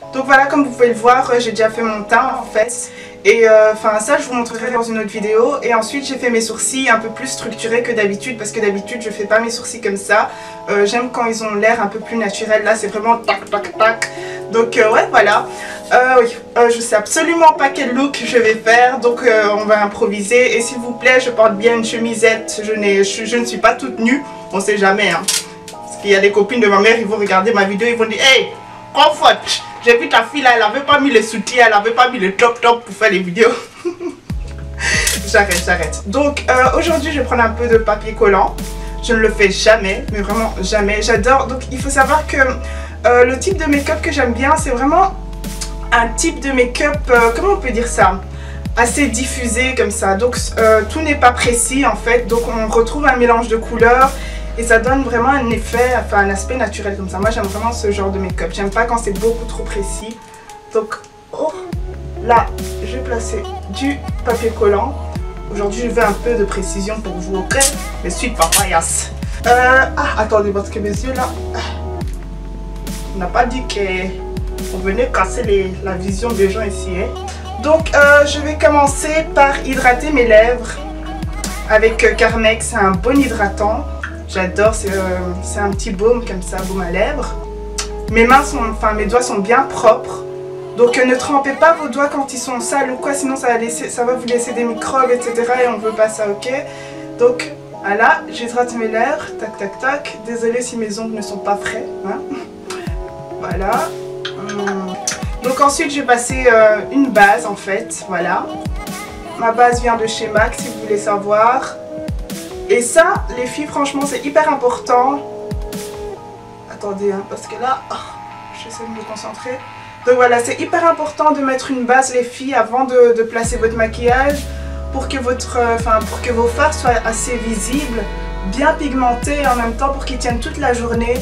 Donc voilà, comme vous pouvez le voir, j'ai déjà fait mon teint en fait. Et enfin ça je vous montrerai dans une autre vidéo. Et ensuite j'ai fait mes sourcils un peu plus structurés que d'habitude, parce que d'habitude je fais pas mes sourcils comme ça. J'aime quand ils ont l'air un peu plus naturel. Là c'est vraiment tac tac tac. Donc ouais voilà. Oui, je sais absolument pas quel look je vais faire, donc on va improviser. Et s'il vous plaît, je porte bien une chemisette. Je ne suis pas toute nue, on sait jamais hein. Parce qu'il y a des copines de ma mère, ils vont regarder ma vidéo, ils vont dire hey, comfort, j'ai vu ta fille là, elle avait pas mis le soutien, elle avait pas mis le top pour faire les vidéos. J'arrête. Donc aujourd'hui je vais prendre un peu de papier collant. Je ne le fais jamais, mais vraiment jamais. J'adore. Donc il faut savoir que le type de make-up que j'aime bien, c'est vraiment un type de make-up, comment on peut dire ça, assez diffusé comme ça. Donc tout n'est pas précis en fait. Donc on retrouve un mélange de couleurs et ça donne vraiment un effet, enfin un aspect naturel comme ça. Moi j'aime vraiment ce genre de make-up. J'aime pas quand c'est beaucoup trop précis. Donc oh, là je vais placer du papier collant. Aujourd'hui je veux un peu de précision pour vous, ok? Mais suite papayas. Attendez, parce que mes yeux là, on n'a pas dit qu'on venait casser la vision des gens ici. Hein. Donc je vais commencer par hydrater mes lèvres avec Carmex. C'est un bon hydratant. J'adore, c'est un petit baume comme ça, baume à lèvres. Mes doigts sont bien propres. Donc ne trempez pas vos doigts quand ils sont sales ou quoi, sinon ça va vous laisser des microbes, etc. Et on ne veut pas ça, ok? Donc voilà, j'hydrate mes lèvres, tac tac tac. Désolée si mes ongles ne sont pas frais. Hein? Voilà. Donc ensuite je vais passer une base en fait, voilà. Ma base vient de chez MAC si vous voulez savoir. Et ça, les filles, franchement c'est hyper important. Attendez, hein, parce que là, j'essaie de me concentrer. Donc voilà, c'est hyper important de mettre une base les filles avant de placer votre maquillage pour que vos fards soient assez visibles, bien pigmentés et en même temps pour qu'ils tiennent toute la journée.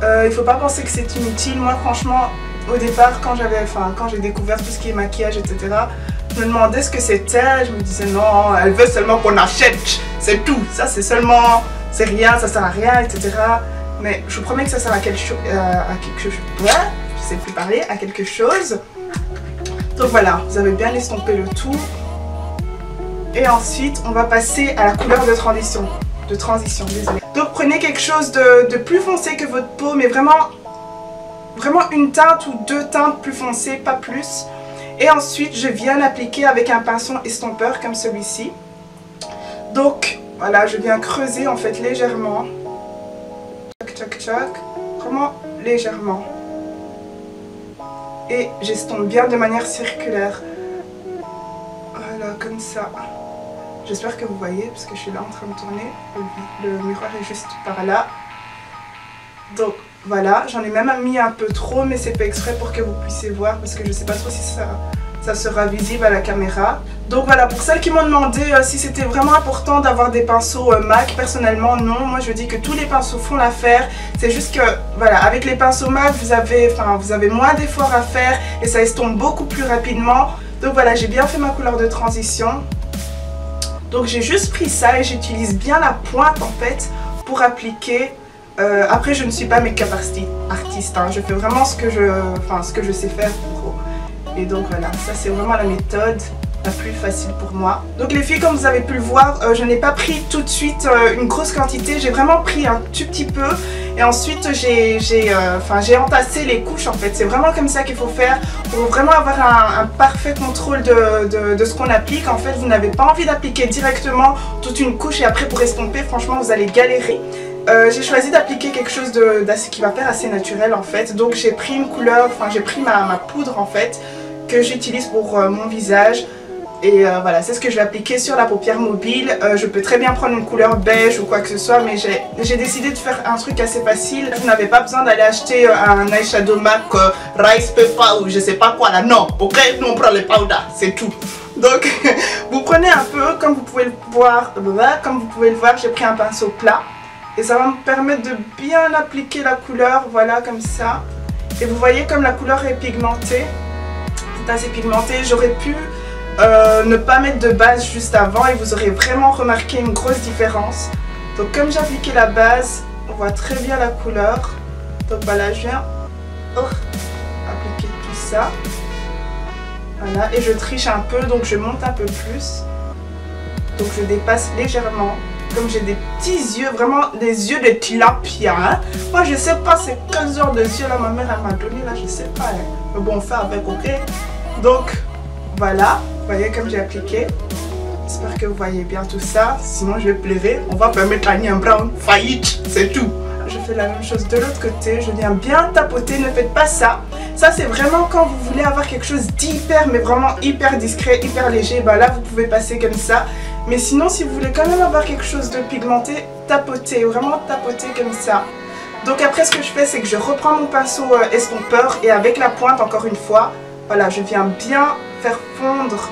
Il ne faut pas penser que c'est inutile. Moi franchement, au départ quand j'ai découvert tout ce qui est maquillage, etc., je me demandais ce que c'était. Je me disais non, elle veut seulement qu'on achète, c'est tout. Ça c'est rien, ça sert à rien, etc. Mais je vous promets que ça sert à quelque chose. Ouais, je sais plus parler, à quelque chose. Donc voilà, vous avez bien estompé le tout. Et ensuite, on va passer à la couleur de transition. Désolée. Donc prenez quelque chose de plus foncé que votre peau, mais vraiment une teinte ou deux teintes plus foncées, pas plus. Et ensuite, je viens l'appliquer avec un pinceau estompeur comme celui-ci. Donc voilà, je viens creuser en fait légèrement. Tchac, tchac, vraiment légèrement. Et j'estompe bien de manière circulaire. Voilà, comme ça. J'espère que vous voyez, parce que je suis là en train de tourner. Le miroir est juste par là. Donc voilà, j'en ai même mis un peu trop, mais c'est pas exprès pour que vous puissiez voir, parce que je sais pas trop si ça sera visible à la caméra. Donc voilà, pour celles qui m'ont demandé si c'était vraiment important d'avoir des pinceaux MAC, personnellement non. Moi je dis que tous les pinceaux font l'affaire. C'est juste que voilà, avec les pinceaux MAC vous avez moins d'efforts à faire et ça estompe beaucoup plus rapidement. Donc voilà, j'ai bien fait ma couleur de transition. Donc j'ai juste pris ça et j'utilise bien la pointe en fait pour appliquer. Après je ne suis pas make-up artiste, hein. Je fais vraiment ce que je sais faire pro. Et donc voilà, ça c'est vraiment la méthode la plus facile pour moi. Donc les filles, comme vous avez pu le voir, je n'ai pas pris tout de suite une grosse quantité. J'ai vraiment pris un tout petit peu. Et ensuite j'ai entassé les couches en fait. C'est vraiment comme ça qu'il faut faire pour vraiment avoir un parfait contrôle de ce qu'on applique. En fait, vous n'avez pas envie d'appliquer directement toute une couche et après pour estomper, franchement vous allez galérer. J'ai choisi d'appliquer quelque chose qui va faire assez naturel en fait. Donc j'ai pris une couleur, j'ai pris ma poudre en fait que j'utilise pour mon visage. Et voilà, c'est ce que je vais appliquer sur la paupière mobile. Je peux très bien prendre une couleur beige ou quoi que ce soit, mais j'ai décidé de faire un truc assez facile. Vous n'avez pas besoin d'aller acheter un eyeshadow MAC Rice Pepper ou je sais pas quoi là, non, ok? Nous on prend les powders, c'est tout. Donc vous prenez un peu, comme vous pouvez le voir, j'ai pris un pinceau plat. Et ça va me permettre de bien appliquer la couleur, voilà, comme ça. Et vous voyez comme la couleur est pigmentée. C'est assez pigmenté. J'aurais pu ne pas mettre de base juste avant et vous aurez vraiment remarqué une grosse différence. Donc comme j'ai appliqué la base, on voit très bien la couleur. Donc voilà, je viens appliquer tout ça. Voilà, et je triche un peu, donc je monte un peu plus. Donc je dépasse légèrement. Comme j'ai des petits yeux, vraiment des yeux de tilapia. Hein. Moi je sais pas c'est quel genre de yeux là ma mère elle m'a donné là, je sais pas. Hein. Mais bon on fait avec, ok. Donc voilà, vous voyez comme j'ai appliqué. J'espère que vous voyez bien tout ça. Sinon je vais pleurer. On va permettre à Nian Brown faillite, c'est tout. Je fais la même chose de l'autre côté. Je viens bien tapoter, ne faites pas ça. Ça c'est vraiment quand vous voulez avoir quelque chose d'hyper, mais vraiment hyper discret, hyper léger. Bah là vous pouvez passer comme ça. Mais sinon, si vous voulez quand même avoir quelque chose de pigmenté, tapotez, vraiment tapotez comme ça. Donc après, ce que je fais, c'est que je reprends mon pinceau estompeur et avec la pointe, encore une fois, voilà, je viens bien faire fondre,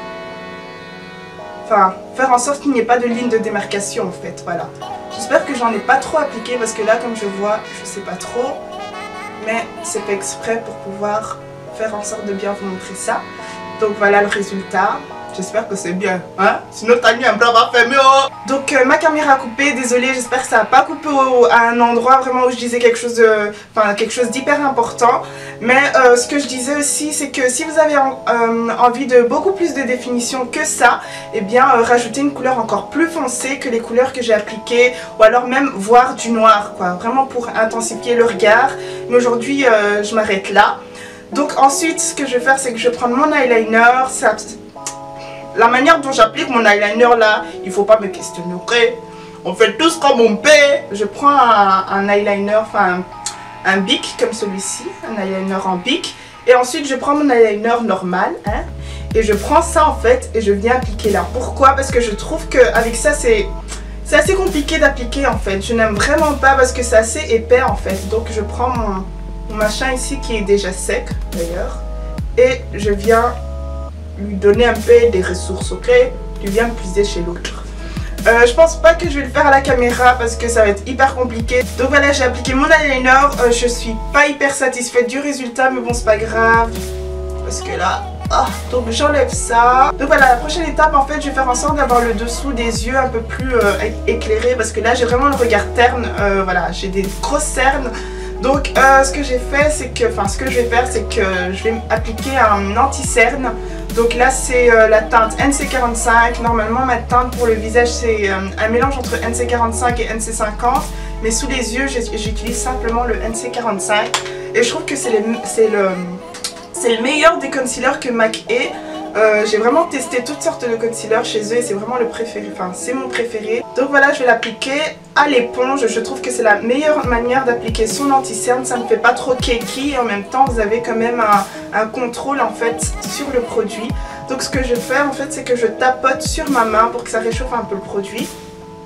enfin, faire en sorte qu'il n'y ait pas de ligne de démarcation en fait, voilà. J'espère que j'en ai pas trop appliqué parce que là, comme je vois, je sais pas trop, mais c'est fait exprès pour pouvoir faire en sorte de bien vous montrer ça. Donc voilà le résultat. J'espère que c'est bien, hein? Sinon Tania un bras va fermer. Oh. Donc ma caméra a coupé, désolée, j'espère que ça n'a pas coupé à un endroit vraiment où je disais quelque chose de, enfin quelque chose d'hyper important. Mais ce que je disais aussi, c'est que si vous avez envie de beaucoup plus de définition que ça, eh bien rajoutez une couleur encore plus foncée que les couleurs que j'ai appliquées, ou alors même voir du noir, quoi, vraiment pour intensifier le regard. Mais aujourd'hui, je m'arrête là. Donc ensuite, ce que je vais faire, c'est que je vais prendre mon eyeliner. La manière dont j'applique mon eyeliner là, il faut pas me questionner, ok? On fait tous comme on peut. Je prends un eyeliner, enfin un bic comme celui-ci, un eyeliner en bic. Et ensuite je prends mon eyeliner normal, hein, et je prends ça en fait et je viens appliquer là. Pourquoi? Parce que je trouve qu'avec ça c'est assez compliqué d'appliquer en fait. Je n'aime vraiment pas parce que c'est assez épais en fait. Donc je prends mon machin ici qui est déjà sec d'ailleurs. Et je viens lui donner un peu des ressources, ok? Tu viens me puiser chez l'autre. Je pense pas que je vais le faire à la caméra parce que ça va être hyper compliqué. Donc voilà, j'ai appliqué mon eyeliner. Je suis pas hyper satisfaite du résultat, mais bon, c'est pas grave. Parce que là, donc j'enlève ça. Donc voilà, la prochaine étape, en fait, je vais faire en sorte d'avoir le dessous des yeux un peu plus éclairé. Parce que là, j'ai vraiment le regard terne. Voilà, j'ai des grosses cernes. Donc ce que j'ai fait, c'est que, enfin ce que je vais faire, c'est que je vais appliquer un anti-cerne. Donc là c'est la teinte NC45. Normalement ma teinte pour le visage c'est un mélange entre NC45 et NC50. Mais sous les yeux j'utilise simplement le NC45. Et je trouve que c'est le meilleur des concealers que MAC ait. J'ai vraiment testé toutes sortes de concealers chez eux et c'est vraiment le préféré, enfin c'est mon préféré. Donc voilà, je vais l'appliquer à l'éponge. Je trouve que c'est la meilleure manière d'appliquer son anti-cerne. Ça ne fait pas trop cakey et en même temps vous avez quand même un contrôle en fait sur le produit. Donc ce que je fais en fait, c'est que je tapote sur ma main pour que ça réchauffe un peu le produit.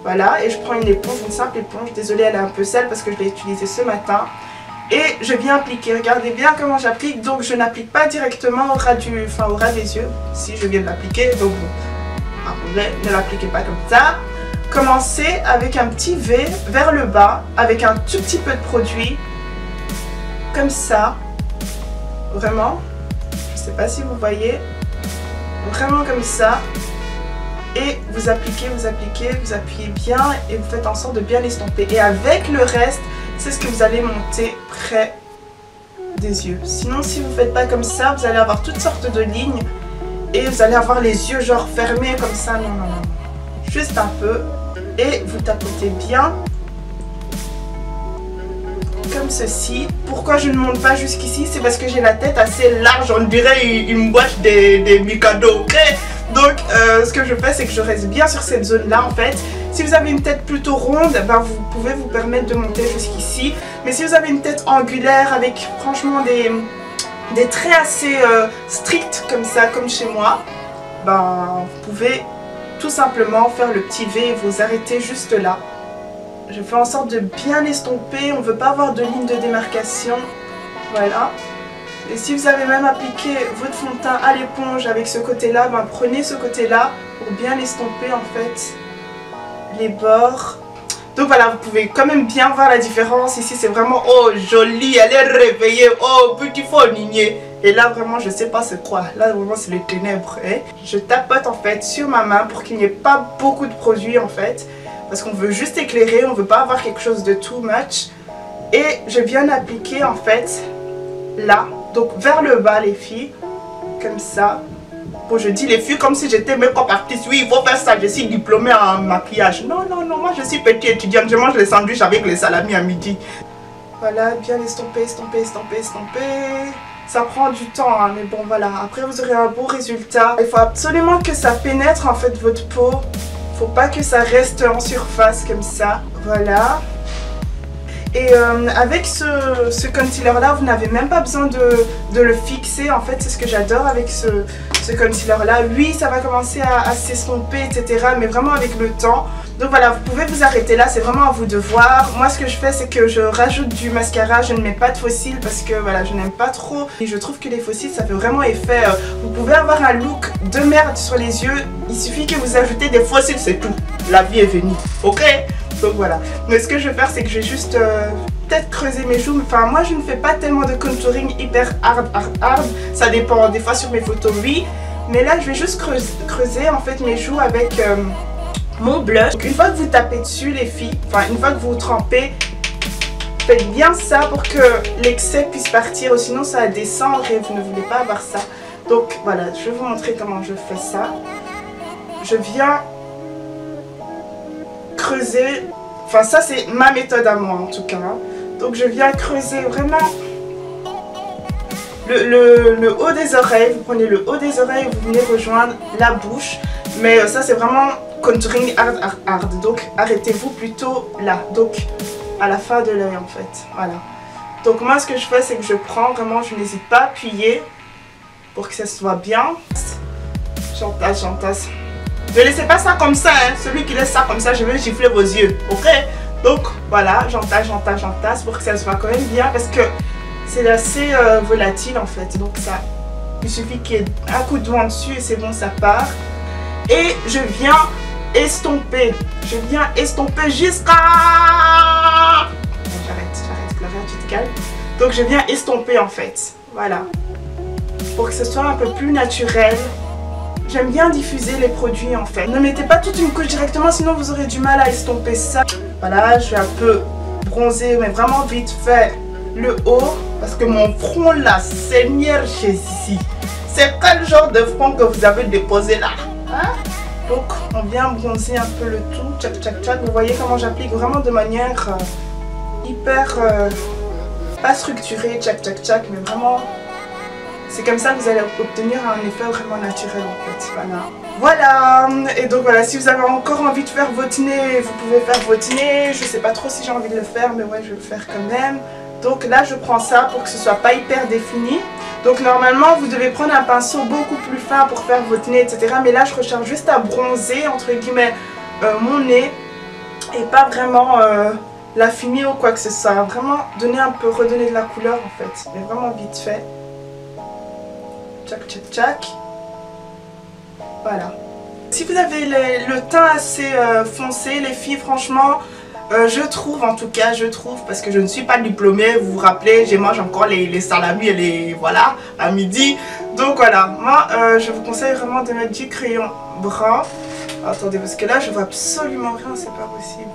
Voilà, et je prends une éponge, une simple éponge. Désolée, elle est un peu sale parce que je l'ai utilisée ce matin. Et je viens appliquer, regardez bien comment j'applique. Donc je n'applique pas directement au ras des yeux. Si je viens de l'appliquer, donc bon, ne l'appliquez pas comme ça. Commencez avec un petit V vers le bas, avec un tout petit peu de produit. Comme ça. Vraiment. Je ne sais pas si vous voyez. Vraiment comme ça. Et vous appliquez, vous appuyez bien et vous faites en sorte de bien l'estomper. Et avec le reste, c'est ce que vous allez monter près des yeux. Sinon, si vous ne faites pas comme ça, vous allez avoir toutes sortes de lignes et vous allez avoir les yeux genre fermés comme ça. Non, non, non. Juste un peu. Et vous tapotez bien. Comme ceci. Pourquoi je ne monte pas jusqu'ici? C'est parce que j'ai la tête assez large. On dirait une boîte des Mikado. Ok? Donc, ce que je fais, c'est que je reste bien sur cette zone-là en fait. Si vous avez une tête plutôt ronde, ben, vous pouvez vous permettre de monter jusqu'ici. Mais si vous avez une tête angulaire avec franchement des traits assez stricts comme ça, comme chez moi, ben, vous pouvez tout simplement faire le petit V et vous arrêter juste là. Je fais en sorte de bien estomper, on ne veut pas avoir de ligne de démarcation. Voilà. Et si vous avez même appliqué votre fond de teint à l'éponge avec ce côté-là, ben, prenez ce côté-là pour bien estomper en fait les bords. Donc voilà, vous pouvez quand même bien voir la différence. Ici c'est vraiment, oh jolie, elle est réveillée, oh beautiful nigné. Et là vraiment je sais pas c'est quoi, là vraiment c'est les ténèbres. Hein. Je tapote en fait sur ma main pour qu'il n'y ait pas beaucoup de produit en fait. Parce qu'on veut juste éclairer, on veut pas avoir quelque chose de too much. Et je viens appliquer en fait là, donc vers le bas les filles, comme ça. Bon, je dis les filles comme si j'étais make-up artiste. Oui, il faut faire ça, je suis diplômée en maquillage. Non, non, non, moi je suis petite étudiante, je mange les sandwichs avec les salamis à midi. Voilà, bien estomper, estomper, estomper, estomper. Ça prend du temps, hein, mais bon voilà, après vous aurez un beau résultat. Il faut absolument que ça pénètre en fait votre peau. Faut pas que ça reste en surface comme ça, voilà. Et avec ce concealer là, vous n'avez même pas besoin de le fixer. En fait, c'est ce que j'adore avec ce concealer là. Oui, ça va commencer à s'estomper, etc. Mais vraiment avec le temps. Donc voilà, vous pouvez vous arrêter là, c'est vraiment à vous de voir. Moi, ce que je fais, c'est que je rajoute du mascara. Je ne mets pas de fossiles parce que voilà, je n'aime pas trop. Et je trouve que les fossiles, ça fait vraiment effet. Vous pouvez avoir un look de merde sur les yeux. Il suffit que vous ajoutez des fossiles, c'est tout. La vie est venue, ok? Donc voilà. Mais ce que je vais faire, c'est que je vais juste peut-être creuser mes joues. Enfin, moi, je ne fais pas tellement de contouring hyper hard. Ça dépend. Des fois, sur mes photos, oui. Mais là, je vais juste creuser en fait mes joues avec mon blush. Donc, une fois que vous tapez dessus, les filles, enfin, une fois que vous trempez, faites bien ça pour que l'excès puisse partir. Sinon, ça va descendre et vous ne voulez pas avoir ça. Donc voilà, je vais vous montrer comment je fais ça. Je viens creuser, enfin ça c'est ma méthode à moi en tout cas. Donc je viens creuser vraiment le haut des oreilles. Vous prenez le haut des oreilles et vous venez rejoindre la bouche. Mais ça c'est vraiment contouring hard. Donc arrêtez-vous plutôt là. Donc à la fin de l'œil en fait. Voilà. Donc moi ce que je fais c'est que je prends vraiment, je n'hésite pas à appuyer pour que ça soit bien. J'entasse, j'entasse. Ne laissez pas ça comme ça, hein. Celui qui laisse ça comme ça, je vais gifler vos yeux, ok? Donc voilà, j'entasse, j'entasse, j'entasse pour que ça soit quand même bien parce que c'est assez volatile en fait. Donc ça, il suffit qu'il y ait un coup de doigt dessus et c'est bon, ça part. Et je viens estomper. Je viens estomper jusqu'à... J'arrête, Clara, tu te calmes. Donc je viens estomper en fait, voilà. Pour que ce soit un peu plus naturel. J'aime bien diffuser les produits en fait. Ne mettez pas toute une couche directement, sinon vous aurez du mal à estomper ça. Voilà, je vais un peu bronzer, mais vraiment vite fait le haut. Parce que mon front là, Seigneur Jésus, c'est quel genre de front que vous avez déposé là, hein? Donc on vient bronzer un peu le tout, tchac tchac tchac. Vous voyez comment j'applique vraiment de manière hyper, pas structurée, tchac tchac tchac, mais vraiment... C'est comme ça que vous allez obtenir un effet vraiment naturel en fait, voilà. Voilà, et donc voilà, si vous avez encore envie de faire votre nez, vous pouvez faire votre nez. Je sais pas trop si j'ai envie de le faire, mais ouais, je vais le faire quand même. Donc là, je prends ça pour que ce soit pas hyper défini. Donc normalement, vous devez prendre un pinceau beaucoup plus fin pour faire votre nez, etc. Mais là, je recherche juste à bronzer, entre guillemets, mon nez. Et pas vraiment l'affiner ou quoi que ce soit. Vraiment donner un peu, redonner de la couleur en fait. Mais vraiment vite fait. Tchac, tchac, tchac. Voilà. Si vous avez le teint assez foncé, les filles, franchement, je trouve, en tout cas, je trouve, parce que je ne suis pas diplômée, vous vous rappelez, je mange encore les salamis et les, voilà, à midi. Donc voilà, moi, je vous conseille vraiment de mettre du crayon brun. Attendez, parce que là, je vois absolument rien, c'est pas possible.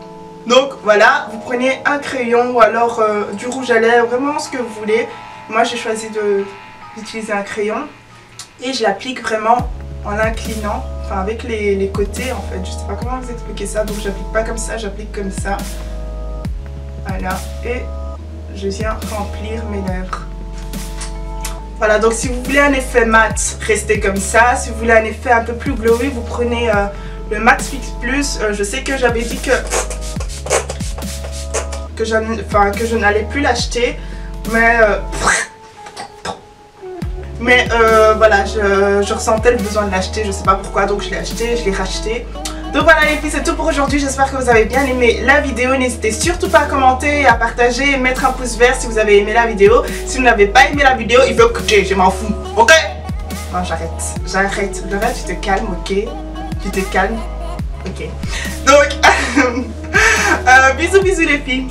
Donc voilà, vous prenez un crayon ou alors du rouge à lèvres, vraiment ce que vous voulez. Moi, j'ai choisi d'utiliser un crayon. Et je l'applique vraiment en inclinant, enfin avec les côtés en fait. Je sais pas comment vous expliquer ça, donc j'applique pas comme ça, j'applique comme ça. Voilà, et je viens remplir mes lèvres. Voilà, donc si vous voulez un effet mat, restez comme ça. Si vous voulez un effet un peu plus glowy, vous prenez le Max Fix Plus. Je sais que j'avais dit que je n'allais plus l'acheter, mais voilà, je ressentais le besoin de l'acheter, je sais pas pourquoi, donc je l'ai acheté, je l'ai racheté. Donc voilà les filles, c'est tout pour aujourd'hui, j'espère que vous avez bien aimé la vidéo. N'hésitez surtout pas à commenter, à partager et mettre un pouce vert si vous avez aimé la vidéo. Si vous n'avez pas aimé la vidéo, il faut écouter, je m'en fous, ok? Non, j'arrête, Laura, tu te calmes, ok? Tu te calmes, ok? Donc, bisous les filles.